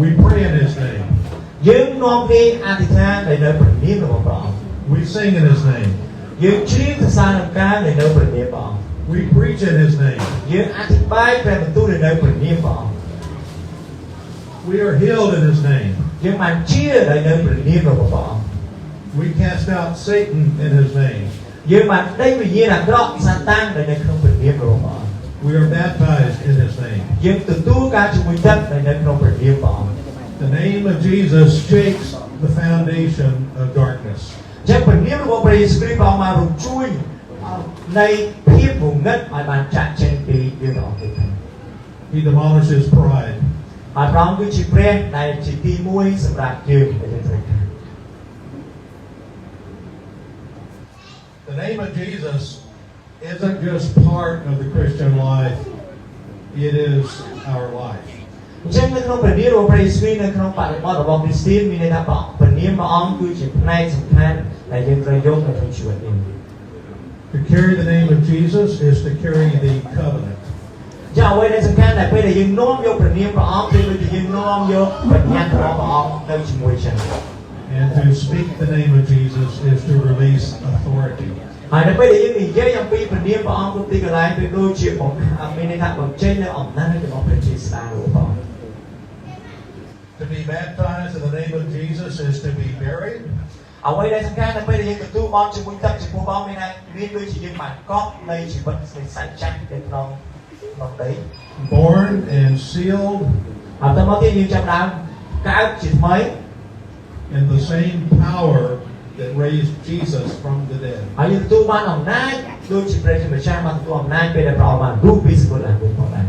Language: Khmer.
We pray in His name. យើងនាំគ្នាអធិដ្ឋាននៅព្រះនាមរបស់ព្រះអង្គ We sing in His name. យើងច្រៀងសរសើរដំណើរនៅព្រះនាមព្រះអង្គ We preach in His name. យើងអធិប្បាយព្រះបន្ទូលនៅព្រះនាមព្រះអង្គ We are healed in His name. យើងបានជានៅព្រះនាមរបស់ព្រះអង្គ We cast out Satan in His name. យើងបានដេញវិញ្ញាណអាក្រក់សាតាំងនៅក្នុងព្រះនាមរបស់ព្រះអង្គ We are baptized in His name. យើងទទួលការជំនួយទឹកនៅក្នុងព្រះនាមព្រះអង្គ The name of Jesus shakes the foundation of darkness. ចឹងព្រះនាមរបស់ព្រះយេស៊ូវគ្រីស្ទព្រះអង្គបានរំជួយនៃភាពងងឹតឲ្យបានចាក់ចេញពីយើងទាំងអស់គ្នា He demolishes pride. ហើយព្រះអង្គគឺជាព្រះដែលជាទី1សម្រាប់យើងដែលយើងត្រូវការ The name of Jesus isn't just part of the Christian life, it is our life. អញ្ចឹងនៅក្នុងព្រះនាមរបស់ព្រះយេស៊ូវនៅក្នុងបរិបទរបស់គ្រីស្ទានមានន័យថាព្រះនាមព្រះអង្គគឺជាផ្នែកសំខាន់ដែលយើងត្រូវយកនៅក្នុងជីវិតនេះ To carry the name of Jesus is to carry the covenant. ចាអ្វីដែលសំខាន់ដែលពេលដែលយើងនាំយកព្រះនាមព្រះអង្គគឺដូចជាយើងនាំយកបញ្ញត្តិរបស់ព្រះអង្គទៅជាមួយចឹង And to speak the name of Jesus is to release authority. ហើយនៅពេលដែលយើងនិយាយអំពីព្រះនាមព្រះអង្គគ្រប់ទីកន្លែងវាដូចជាមានន័យថាបញ្ចេញនៅអំណាចរបស់ព្រះជាស្ដេចរបស់ព្រះអង្គ To be baptized in the name of Jesus is to be buried. អ្វីដែលសំខាន់នៅពេលដែលយើងទទួលបានជាមួយទឹកជាមួយព្រះអង្គមានដូចជាយើងបានកប់នៃជីវិតនៃសច្ចៈនៅក្នុងដី Born and sealed ហើយតើមកទៀតយើងចាប់ដើមកើតជាថ្មី in the same power that raised Jesus from the dead. ហើយយើងទទួលបានអំណាចដូចជាព្រះជាម្ចាស់បានទទួលអំណាចពេលដែលព្រះអង្គបានរស់ពីសកលឡើងវិញផងដែរ